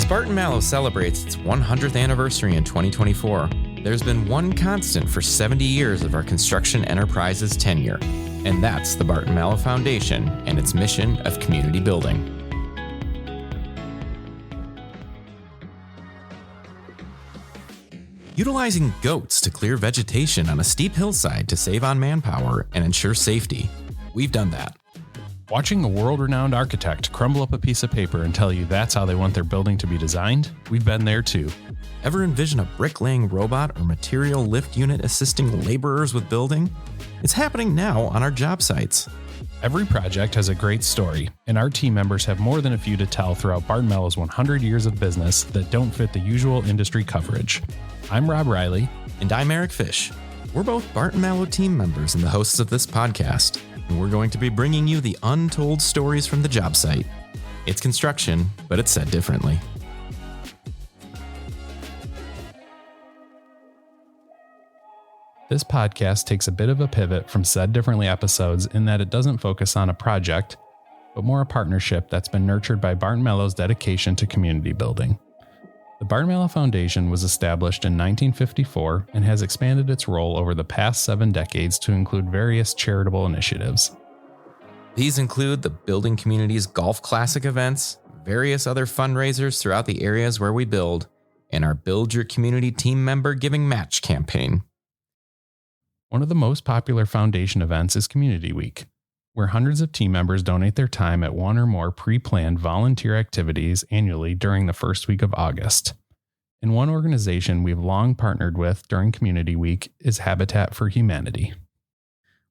As Barton Malow celebrates its 100th anniversary in 2024, there's been one constant for 70 years of our construction enterprise's tenure, and that's the Barton Malow Foundation and its mission of community building. Utilizing goats to clear vegetation on a steep hillside to save on manpower and ensure safety. We've done that. Watching a world-renowned architect crumble up a piece of paper and tell you that's how they want their building to be designed, we've been there too. Ever envision a bricklaying robot or material lift unit assisting laborers with building? It's happening now on our job sites. Every project has a great story, and our team members have more than a few to tell throughout Barton Malow's 100 years of business that don't fit the usual industry coverage. I'm Rob Riley. And I'm Eric Fish. We're both Barton Malow team members and the hosts of this podcast, and we're going to be bringing you the untold stories from the job site. It's construction, but it's said differently. This podcast takes a bit of a pivot from Said Differently episodes in that it doesn't focus on a project, but more a partnership that's been nurtured by Barton Malow's dedication to community building. The Barton Malow Foundation was established in 1954 and has expanded its role over the past 7 decades to include various charitable initiatives. These include the Building Community's Golf Classic events, various other fundraisers throughout the areas where we build, and our Build Your Community Team Member Giving Match campaign. One of the most popular foundation events is Community Week, where hundreds of team members donate their time at one or more pre-planned volunteer activities annually during the first week of August. And one organization we've long partnered with during Community Week is Habitat for Humanity.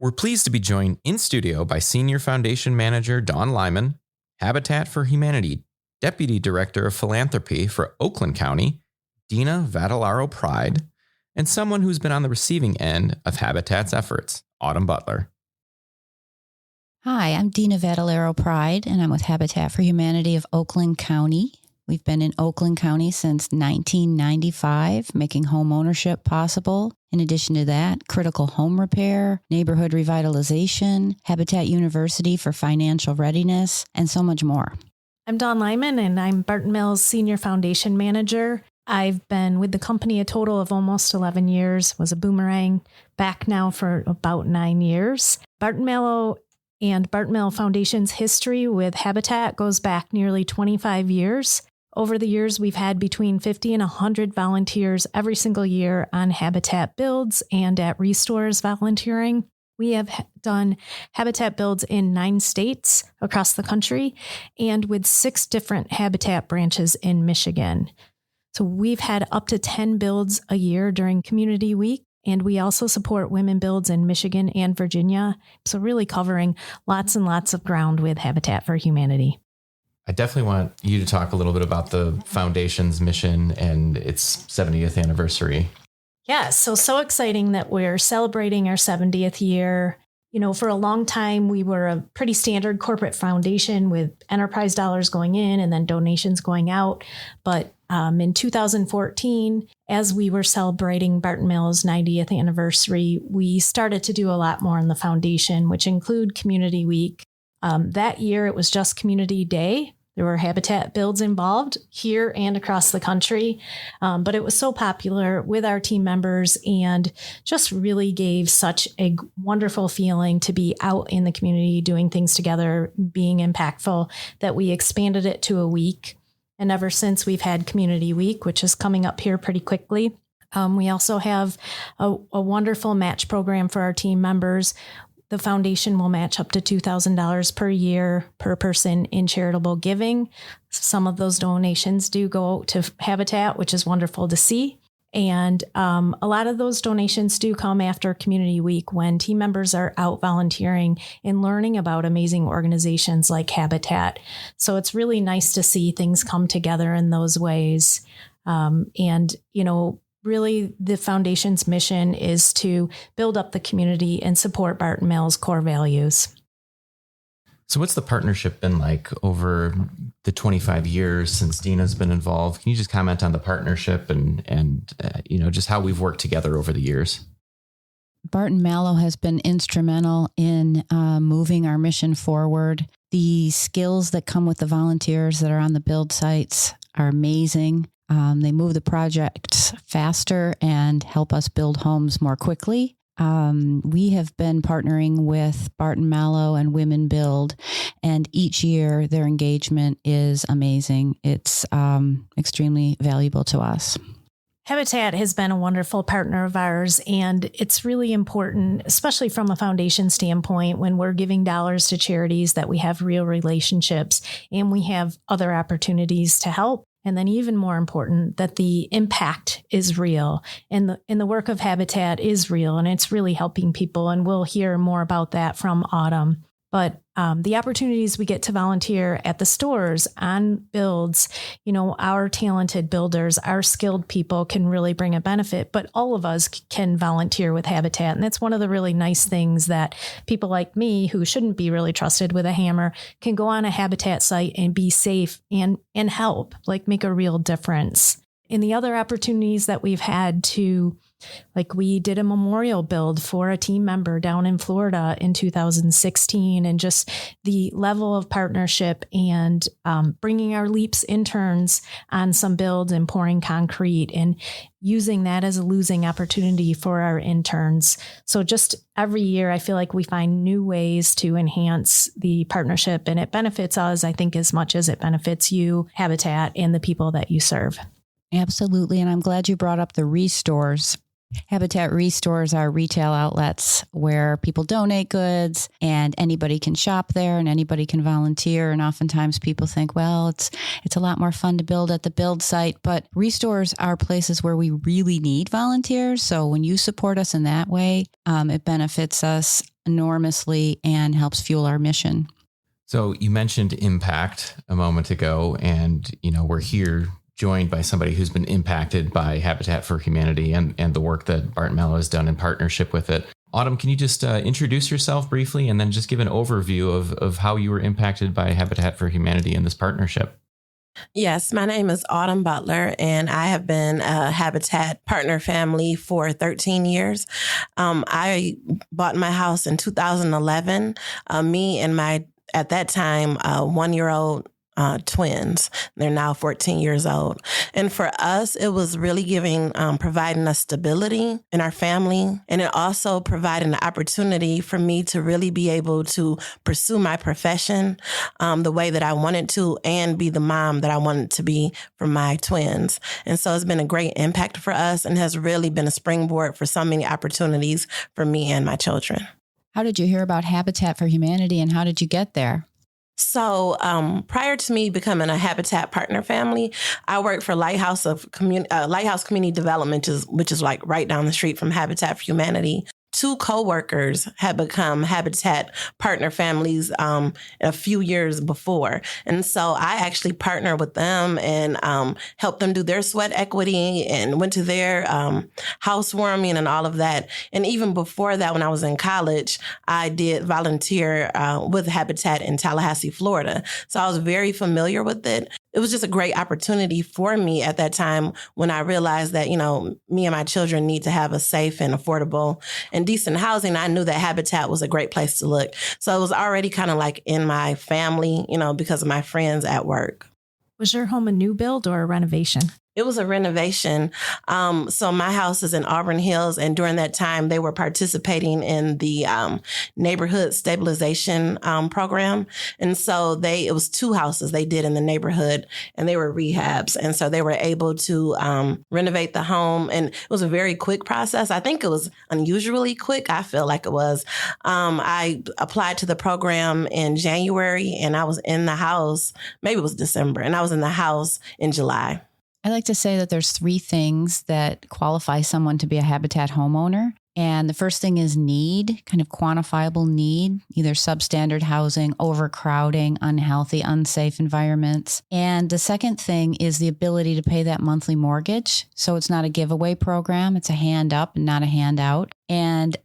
We're pleased to be joined in studio by Senior Foundation Manager Dawn Lyman, Habitat for Humanity Deputy Director of Philanthropy for Oakland County Dena Vatalaro-Pryde, and someone who's been on the receiving end of Habitat's efforts, Autumn Butler. Hi, I'm Dena Vatalaro-Pryde, and I'm with Habitat for Humanity of Oakland County. We've been in Oakland County since 1995, making home ownership possible. In addition to that, critical home repair, neighborhood revitalization, Habitat University for financial readiness, and so much more. I'm Dawn Lyman, and I'm Barton Malow's Senior Foundation Manager. I've been with the company a total of almost 11 years, was a boomerang, back now for about 9 years. Barton Malow and Barton Malow Foundation's history with Habitat goes back nearly 25 years. Over the years, we've had between 50 and 100 volunteers every single year on Habitat builds and at Restores volunteering. We have done Habitat builds in 9 states across the country and with 6 different Habitat branches in Michigan. So we've had up to 10 builds a year during Community Week, and we also support women builds in Michigan and Virginia. So really covering lots and lots of ground with Habitat for Humanity. I definitely want you to talk a little bit about the foundation's mission and its 70th anniversary. Yeah, so exciting that we're celebrating our 70th year. You know, for a long time, we were a pretty standard corporate foundation with enterprise dollars going in and then donations going out. But in 2014, as we were celebrating Barton Malow's 90th anniversary, we started to do a lot more in the foundation, which include Community Week. That year, it was just Community Day. There were Habitat builds involved here and across the country, but it was so popular with our team members and just really gave such a wonderful feeling to be out in the community doing things together, being impactful, that we expanded it to a week. And ever since, we've had Community Week, which is coming up here pretty quickly. We also have a wonderful match program for our team members. The foundation will match up to $2,000 per year per person in charitable giving. Some of those donations do go to Habitat, which is wonderful to see. And a lot of those donations do come after Community Week when team members are out volunteering and learning about amazing organizations like Habitat. So it's really nice to see things come together in those ways. And, you know, really, the foundation's mission is to build up the community and support Barton Malow's core values. So what's the partnership been like over the 25 years since Dena's been involved? Can you just comment on the partnership and just how we've worked together over the years? Barton Malow has been instrumental in moving our mission forward. The skills that come with the volunteers that are on the build sites are amazing. They move the projects faster and help us build homes more quickly. We have been partnering with Barton Malow and Women Build, and each year their engagement is amazing. It's extremely valuable to us. Habitat has been a wonderful partner of ours, and it's really important, especially from a foundation standpoint, when we're giving dollars to charities, that we have real relationships and we have other opportunities to help. And then even more important, that the impact is real and the work of Habitat is real, and it's really helping people. And we'll hear more about that from Autumn. But the opportunities we get to volunteer at the stores on builds, our talented builders, our skilled people can really bring a benefit, but all of us can volunteer with Habitat. And that's one of the really nice things, that people like me, who shouldn't be really trusted with a hammer, can go on a Habitat site and be safe and help, make a real difference. And the other opportunities that we've had to, we did a memorial build for a team member down in Florida in 2016, and just the level of partnership and bringing our LEAPS interns on some builds and pouring concrete and using that as a losing opportunity for our interns. So just every year, I feel like we find new ways to enhance the partnership, and it benefits us, I think, as much as it benefits you, Habitat, and the people that you serve. Absolutely. And I'm glad you brought up the restores. Habitat restores are retail outlets where people donate goods and anybody can shop there and anybody can volunteer. And oftentimes people think, well, it's a lot more fun to build at the build site, but restores are places where we really need volunteers. So when you support us in that way, it benefits us enormously and helps fuel our mission. So you mentioned impact a moment ago, and, we're here joined by somebody who's been impacted by Habitat for Humanity and the work that Barton Malow has done in partnership with it. Autumn, can you just introduce yourself briefly and then just give an overview of how you were impacted by Habitat for Humanity in this partnership? Yes, my name is Autumn Butler, and I have been a Habitat partner family for 13 years. I bought my house in 2011. Me and my, at that time, 1-year-old twins. They're now 14 years old. And for us, it was really providing us stability in our family. And it also provided an opportunity for me to really be able to pursue my profession the way that I wanted to, and be the mom that I wanted to be for my twins. And so it's been a great impact for us, and has really been a springboard for so many opportunities for me and my children. How did you hear about Habitat for Humanity, and how did you get there? So prior to me becoming a Habitat partner family, I worked for Lighthouse Community Development, which is right down the street from Habitat for Humanity. 2 coworkers had become Habitat partner families a few years before. And so I actually partnered with them and helped them do their sweat equity and went to their housewarming and all of that. And even before that, when I was in college, I did volunteer with Habitat in Tallahassee, Florida. So I was very familiar with it. It was just a great opportunity for me at that time, when I realized that, me and my children need to have a safe and affordable and decent housing. I knew that Habitat was a great place to look. So it was already kind of in my family, because of my friends at work. Was your home a new build or a renovation? It was a renovation. So my house is in Auburn Hills, and during that time, they were participating in the neighborhood stabilization program. And so it was 2 houses they did in the neighborhood, and they were rehabs. And so they were able to renovate the home, and it was a very quick process. I think it was unusually quick. I feel like it was. I applied to the program in January, and I was in the house, maybe it was December, and I was in the house in July. I like to say that there's 3 things that qualify someone to be a Habitat homeowner. And the first thing is need, kind of quantifiable need, either substandard housing, overcrowding, unhealthy, unsafe environments. And the second thing is the ability to pay that monthly mortgage. So it's not a giveaway program. It's a hand up and not a handout. And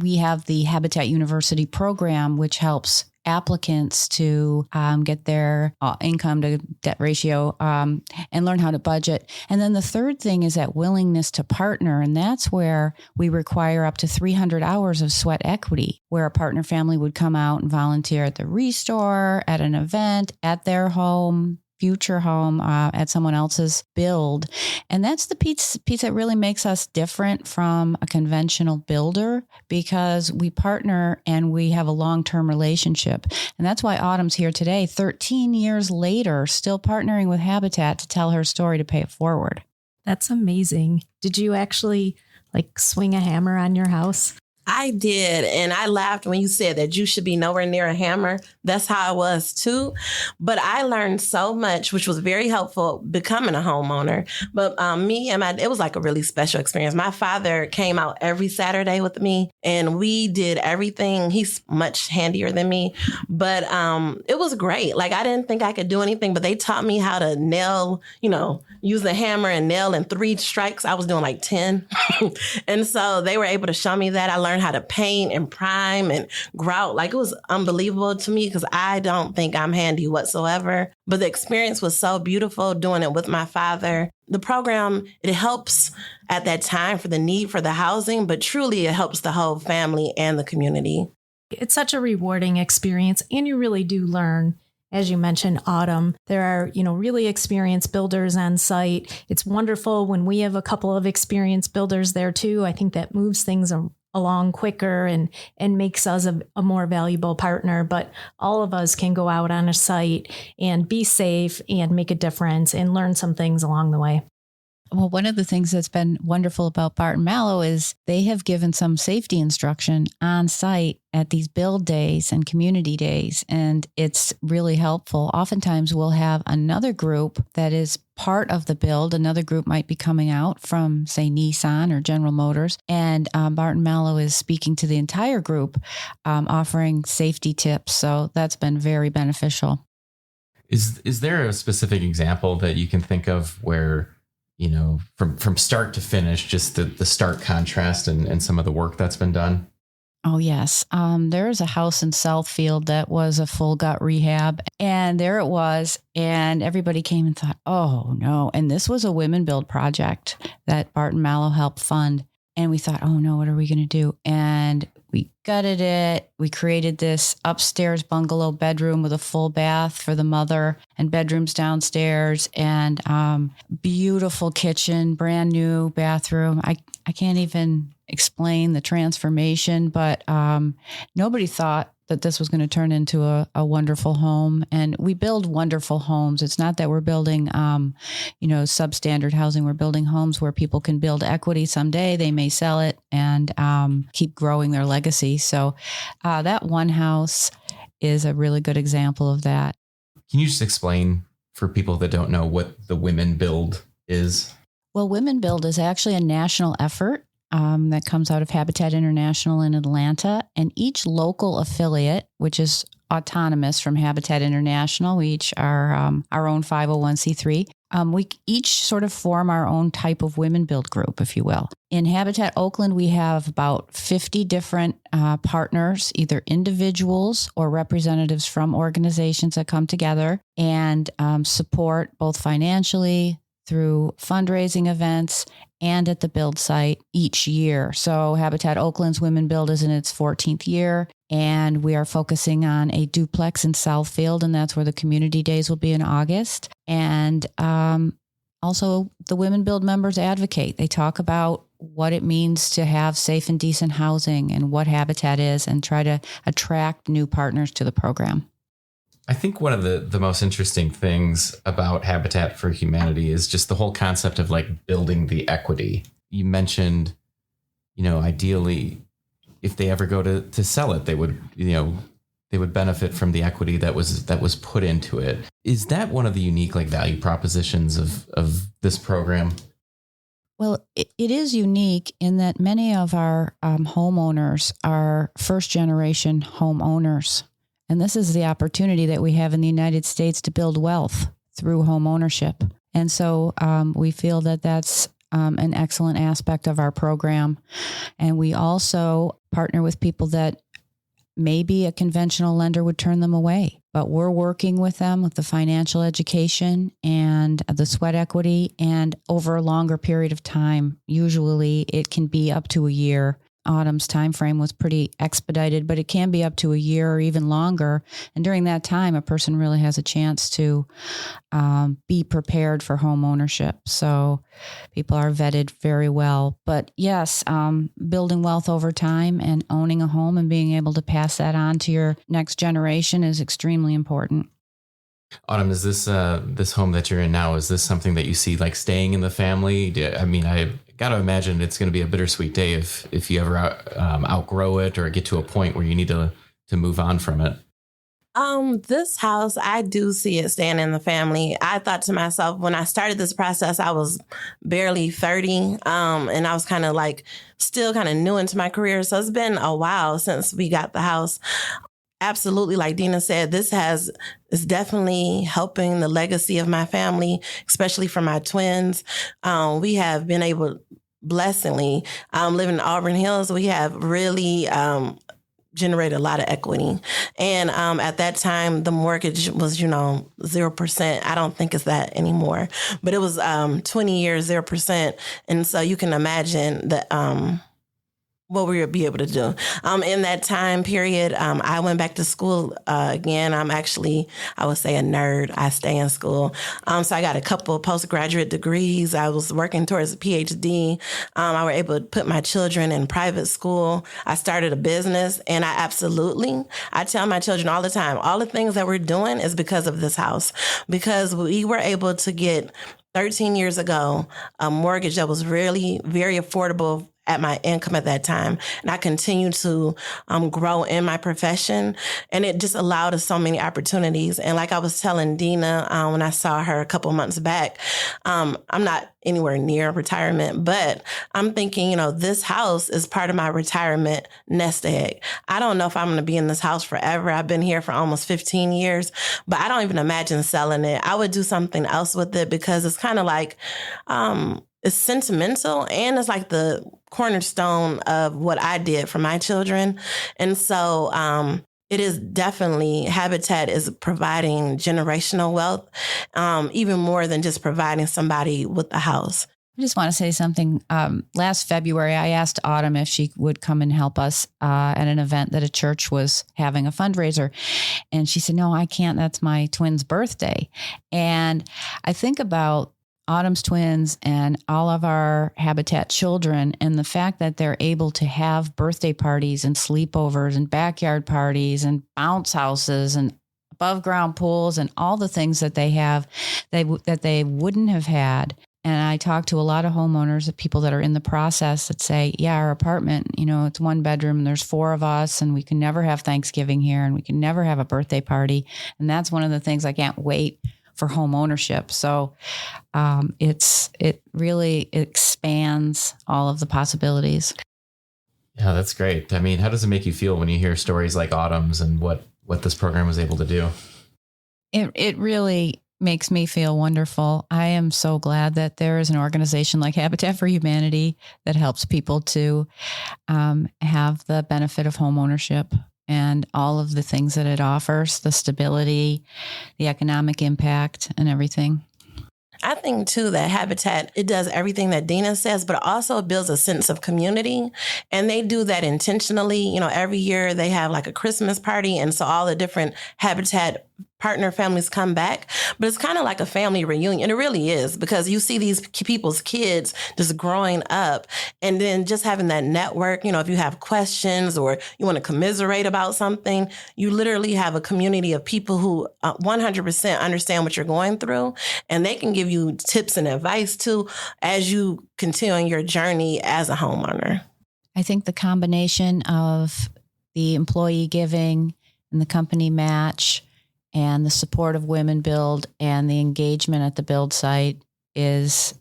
we have the Habitat University program, which helps applicants to get their income to debt ratio and learn how to budget. And then the third thing is that willingness to partner. And that's where we require up to 300 hours of sweat equity, where a partner family would come out and volunteer at the restore, at an event, at their home, future home at someone else's build. And that's the piece that really makes us different from a conventional builder, because we partner and we have a long-term relationship. And that's why Autumn's here today, 13 years later, still partnering with Habitat to tell her story to pay it forward. That's amazing. Did you actually swing a hammer on your house? I did. And I laughed when you said that you should be nowhere near a hammer. That's how I was too. But I learned so much, which was very helpful becoming a homeowner. But it was like a really special experience. My father came out every Saturday with me and we did everything. He's much handier than me, but it was great. I didn't think I could do anything, but they taught me how to nail, use a hammer and nail in 3 strikes. I was doing 10. And so they were able to show me that. I learned how to paint and prime and grout. It was unbelievable to me because I don't think I'm handy whatsoever. But the experience was so beautiful doing it with my father. The program, it helps at that time for the need for the housing, but truly it helps the whole family and the community. It's such a rewarding experience, and you really do learn. As you mentioned, Autumn, there are, really experienced builders on site. It's wonderful when we have a couple of experienced builders there too. I think that moves things along quicker and makes us a more valuable partner. But all of us can go out on a site and be safe and make a difference and learn some things along the way. Well, one of the things that's been wonderful about Barton Malow is they have given some safety instruction on site at these build days and community days, and it's really helpful. Oftentimes we'll have another group that is part of the build. Another group might be coming out from, say, Nissan or General Motors, and Barton Malow is speaking to the entire group, offering safety tips. So that's been very beneficial. Is there a specific example that you can think of where, from start to finish, just the stark contrast and some of the work that's been done? Oh, yes. There's a house in Southfield that was a full gut rehab, and there it was. And everybody came and thought, oh, no. And this was a women build project that Barton Malow helped fund. And we thought, oh, no, what are we going to do? And we gutted it. We created this upstairs bungalow bedroom with a full bath for the mother and bedrooms downstairs, and beautiful kitchen, brand new bathroom. I can't even explain the transformation, but nobody thought that this was going to turn into a wonderful home. And we build wonderful homes. It's not that we're building, substandard housing. We're building homes where people can build equity someday. They may sell it and keep growing their legacy. So that one house is a really good example of that. Can you just explain for people that don't know what the Women Build is? Well, Women Build is actually a national effort that comes out of Habitat International in Atlanta. And each local affiliate, which is autonomous from Habitat International, we each are our own 501c3. We each sort of form our own type of women build group, if you will. In Habitat Oakland, we have about 50 different partners, either individuals or representatives from organizations that come together and support both financially, through fundraising events, and at the build site each year. So Habitat Oakland's Women Build is in its 14th year, and we are focusing on a duplex in Southfield, and that's where the community days will be in August. And also the Women Build members advocate. They talk about what it means to have safe and decent housing and what Habitat is, and try to attract new partners to the program. I think one of the most interesting things about Habitat for Humanity is just the whole concept of building the equity. You mentioned, ideally, if they ever go to sell it, they would benefit from the equity that was put into it. Is that one of the unique value propositions of this program? Well, it is unique in that many of our homeowners are first generation homeowners. And this is the opportunity that we have in the United States to build wealth through home ownership. And so we feel that that's an excellent aspect of our program. And we also partner with people that maybe a conventional lender would turn them away. But we're working with them with the financial education and the sweat equity, and over a longer period of time. Usually it can be up to a year. Autumn's time frame was pretty expedited, but it can be up to a year or even longer. And during that time, a person really has a chance to be prepared for home ownership. So people are vetted very well. But yes, building wealth over time and owning a home and being able to pass that on to your next generation is extremely important. Autumn, is this home that you're in now, is this something that you see like staying in the family? I mean, I got to imagine it's going to be a bittersweet day if you ever outgrow it or get to a point where you need to move on from it. This house, I do see it staying in the family. I thought to myself, when I started this process, I was barely 30. And I was kind of like still kind of new into my career. So it's been a while since we got the house. Absolutely. Like Dena said, is definitely helping the legacy of my family, especially for my twins. We have been able, blessingly, living in Auburn Hills, we have really generated a lot of equity. And at that time, the mortgage was, 0%. I don't think it's that anymore, but it was 20 years, 0%. And so you can imagine that what we would be able to do. In that time period, I went back to school again. I'm actually, I would say, a nerd. I stay in school. So I got a couple of postgraduate degrees. I was working towards a PhD. I was able to put my children in private school. I started a business, and I tell my children all the time, all the things that we're doing is because of this house, because we were able to get 13 years ago a mortgage that was really very affordable at my income at that time. And I continued to grow in my profession. And it just allowed us so many opportunities. And like I was telling Dena when I saw her a couple months back, I'm not anywhere near retirement, but I'm thinking, this house is part of my retirement nest egg. I don't know if I'm going to be in this house forever. I've been here for almost 15 years, but I don't even imagine selling it. I would do something else with it because it's kind of like, it's sentimental, and it's like the cornerstone of what I did for my children. And so it is definitely, Habitat is providing generational wealth, even more than just providing somebody with a house. I just want to say something. Last February, I asked Autumn if she would come and help us at an event that a church was having a fundraiser. And she said, no, I can't. That's my twin's birthday. And I think about Autumn's twins and all of our Habitat children, and the fact that they're able to have birthday parties and sleepovers and backyard parties and bounce houses and above ground pools and all the things that they have that they wouldn't have had. And I talk to a lot of homeowners, people that are in the process that say, yeah, our apartment, it's one bedroom and there's 4 of us and we can never have Thanksgiving here and we can never have a birthday party. And that's one of the things I can't wait for home ownership. So it really expands all of the possibilities. Yeah, that's great. I mean, how does it make you feel when you hear stories like Autumn's and what this program was able to do? It really makes me feel wonderful. I am so glad that there is an organization like Habitat for Humanity that helps people to have the benefit of home ownership and all of the things that it offers, the stability, the economic impact, and everything. I think, too, that Habitat, it does everything that Dena says, but also builds a sense of community. And they do that intentionally. Every year they have like a Christmas party. And so all the different Habitat partner families come back, but it's kind of like a family reunion. It really is, because you see these people's kids just growing up, and then just having that network. If you have questions or you want to commiserate about something, you literally have a community of people who 100% understand what you're going through, and they can give you tips and advice too as you continue on your journey as a homeowner. I think the combination of the employee giving and the company match and the support of Women Build and the engagement at the build site is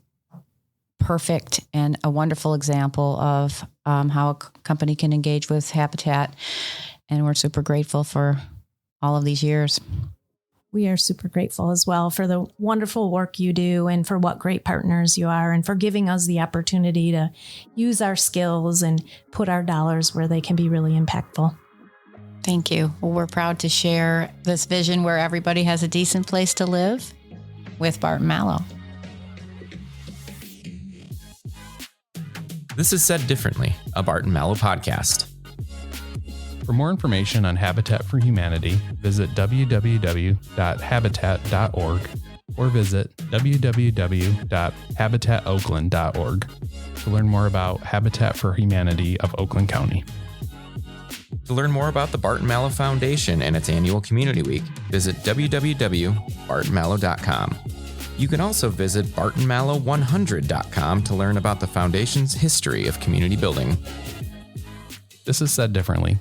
perfect and a wonderful example of how a company can engage with Habitat. And we're super grateful for all of these years. We are super grateful as well for the wonderful work you do and for what great partners you are and for giving us the opportunity to use our skills and put our dollars where they can be really impactful. Thank you. Well, we're proud to share this vision where everybody has a decent place to live with Barton Malow. This is Said Differently, a Barton Malow podcast. For more information on Habitat for Humanity, visit www.habitat.org or visit www.habitatoakland.org to learn more about Habitat for Humanity of Oakland County. To learn more about the Barton Malow Foundation and its annual Community Week, visit www.bartonmallow.com. You can also visit bartonmallow100.com to learn about the Foundation's history of community building. This is Said Differently,